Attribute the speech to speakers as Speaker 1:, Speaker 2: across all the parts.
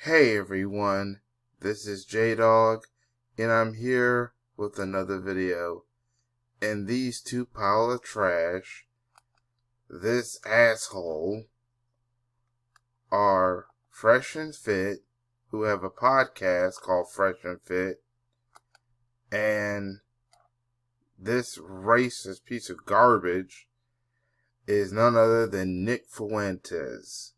Speaker 1: Hey everyone, this is J-Dog, and I'm here with another video. And these two pile of trash, this asshole, are Fresh and Fit, who have a podcast called Fresh and Fit, and this racist piece of garbage is none other than Nick Fuentes.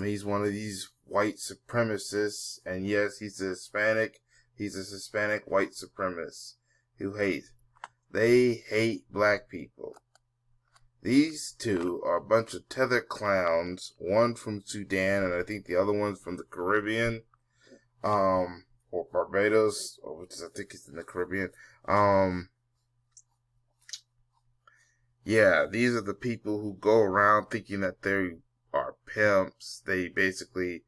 Speaker 1: He's one of these white supremacists, and yes, he's a Hispanic white supremacist they hate black people. These two are a bunch of tethered clowns, one from Sudan, and I think the other one's from the Caribbean, or Barbados, which I think is in the Caribbean. Yeah, these are the people who go around thinking that they are pimps. They basically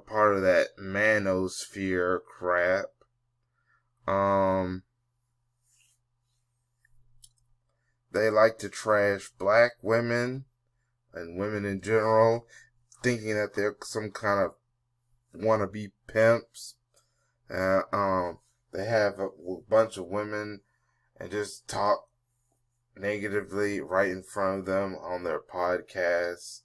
Speaker 1: part of that manosphere crap. They like to trash black women and women in general, thinking that they're some kind of wannabe pimps. They have a bunch of women and just talk negatively right in front of them on their podcasts,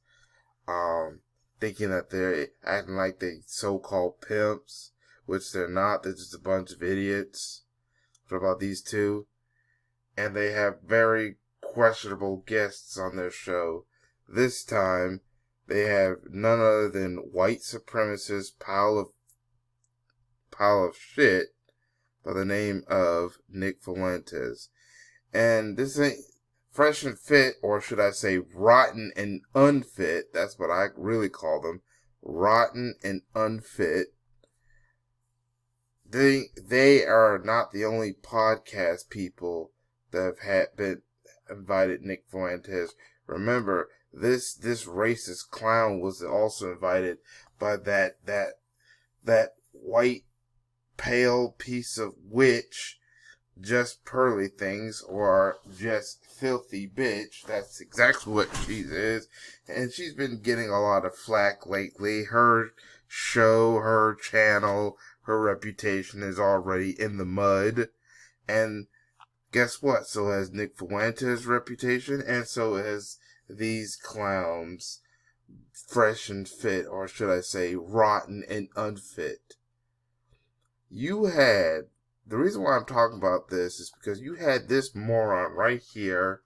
Speaker 1: thinking that they're acting like they so-called pimps, which they're not. They're just a bunch of idiots. What about these two? And they have very questionable guests on their show. This time, they have none other than white supremacist pile of shit by the name of Nick Fuentes. And this ain't Fresh and Fit, or should I say rotten and unfit. That's what I really call them. Rotten and unfit. They are not the only podcast people that have been invited Nick Fuentes. Remember, this racist clown was also invited by that white pale piece of witch, just pearly things, or just filthy bitch. That's exactly what she is. And she's been getting a lot of flack lately. Her show, her channel, her reputation is already in the mud. And guess what? So has Nick Fuentes' reputation, and so has these clowns, Fresh and Fit, or should I say rotten and unfit. The reason why I'm talking about this is because you had this moron right here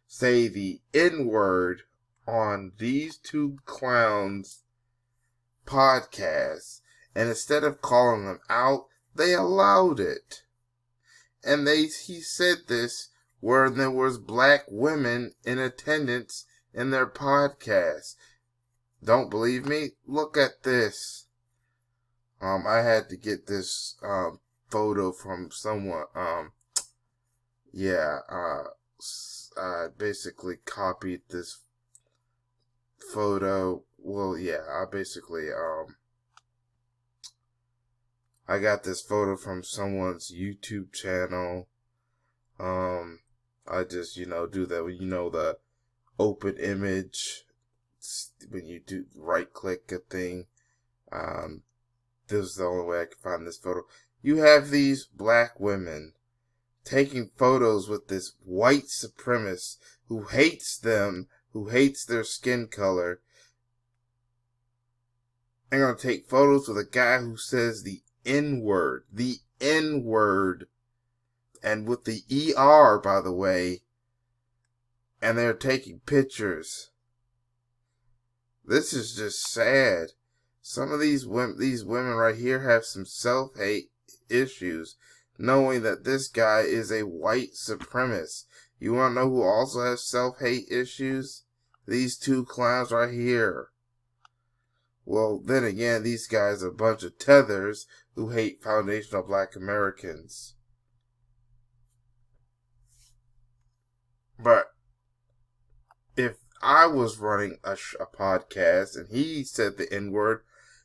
Speaker 1: say the N-word on these two clowns' podcasts, and instead of calling them out, they allowed it. And he said this where there was black women in attendance in their podcast. Don't believe me? Look at this. I had to get this photo from someone. I basically copied this photo. Well, yeah, I got this photo from someone's YouTube channel. I just, do that, the open image, when you do right click a thing. This is the only way I can find this photo. You have these black women taking photos with this white supremacist who hates them, who hates their skin color. They're going to take photos with a guy who says the N-word. The N-word. And with the ER, by the way. And they're taking pictures. This is just sad. Some of these women right here have some self-hate issues, knowing that this guy is a white supremacist. You want to know who also has self-hate issues? These two clowns right here. Well, then again, these guys are a bunch of tethers who hate foundational black Americans. But if I was running a podcast and he said the N-word,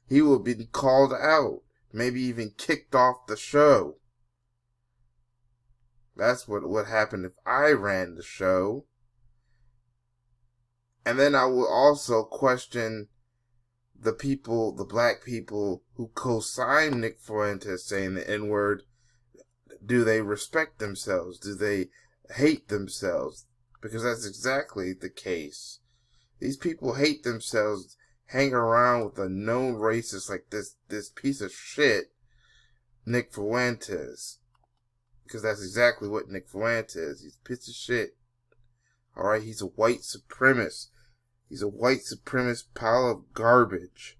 Speaker 1: he would be called out, maybe even kicked off the show. That's what would happen if I ran the show. And then I will also question the black people who co-signed Nick Fuentes saying the N-word, do they respect themselves? Do they hate themselves? Because that's exactly the case. These people hate themselves, hang around with a known racist like this piece of shit, Nick Fuentes. Because that's exactly what Nick Fuentes is. He's a piece of shit. Alright, he's a white supremacist. He's a white supremacist pile of garbage.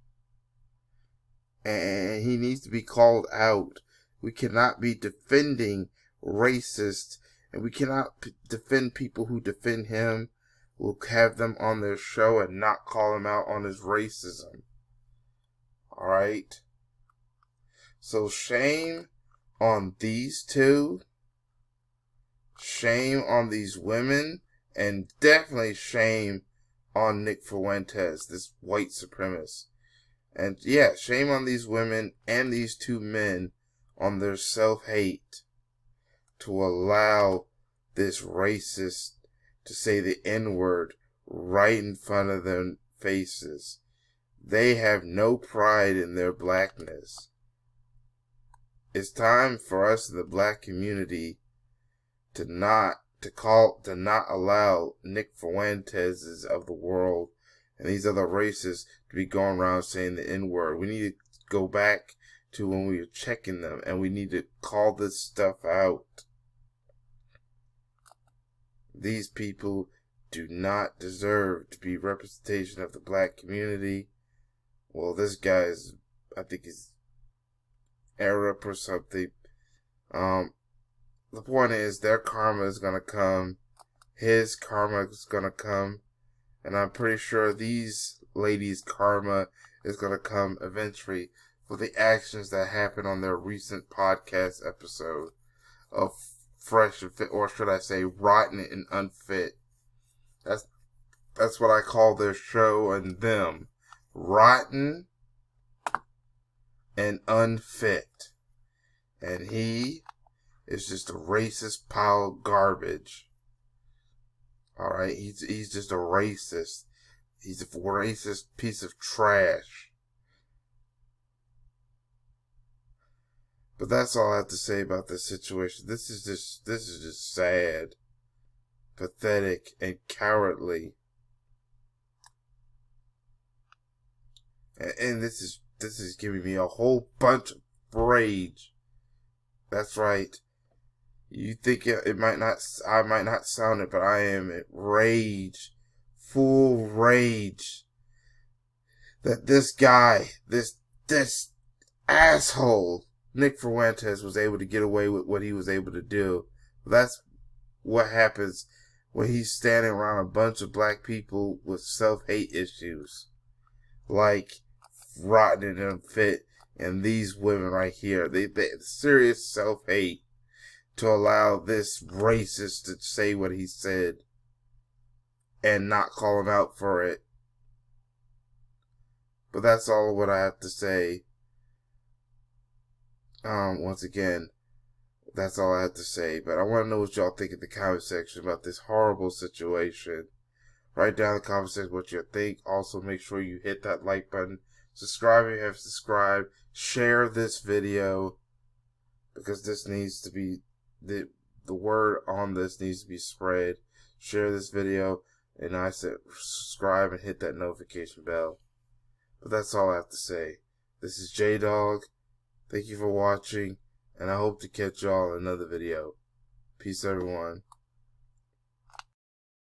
Speaker 1: And he needs to be called out. We cannot be defending racists, and we cannot defend people who defend him. We'll have them on their show and not call him out on his racism. Alright? So shame on these two. Shame on these women. And definitely shame on Nick Fuentes, this white supremacist. And yeah, shame on these women and these two men on their self-hate to allow this racist to say the N-word right in front of their faces. They have no pride in their blackness. It's time for us in the black community to not allow Nick Fuentes of the world and these other racists to be going around saying the N-word. We need to go back to when we were checking them, and we need to call this stuff out. These people do not deserve to be representation of the black community. Well, this guy is, I think he's Arab or something. The point is, their karma is going to come. His karma is going to come. And I'm pretty sure these ladies' karma is going to come eventually for the actions that happened on their recent podcast episode of Fresh and Fit, or should I say Rotten and Unfit. That's what I call their show and them. Rotten and Unfit. And he is just a racist pile of garbage. Alright, he's just a racist. He's a racist piece of trash. But that's all I have to say about this situation. This is just sad, pathetic, and cowardly. And this is giving me a whole bunch of rage. That's right. You think I might not sound it, but I am at rage, full rage, that this guy, this asshole, Nick Fuentes, was able to get away with what he was able to do. That's what happens when he's standing around a bunch of black people with self-hate issues, like Rotten and Unfit, and these women right here. They serious self-hate to allow this racist to say what he said and not call him out for it. But that's all what I have to say. Once again, that's all I have to say. But I want to know what y'all think in the comment section about this horrible situation. Write down in the comment section what you think. Also, make sure you hit that like button. Subscribe if you have subscribed. Share this video, because this needs to be, the word on this needs to be spread. Share this video, and I said subscribe and hit that notification bell. But that's all I have to say. This is J-Dog. Thank you for watching, and I hope to catch y'all in another video. Peace, everyone.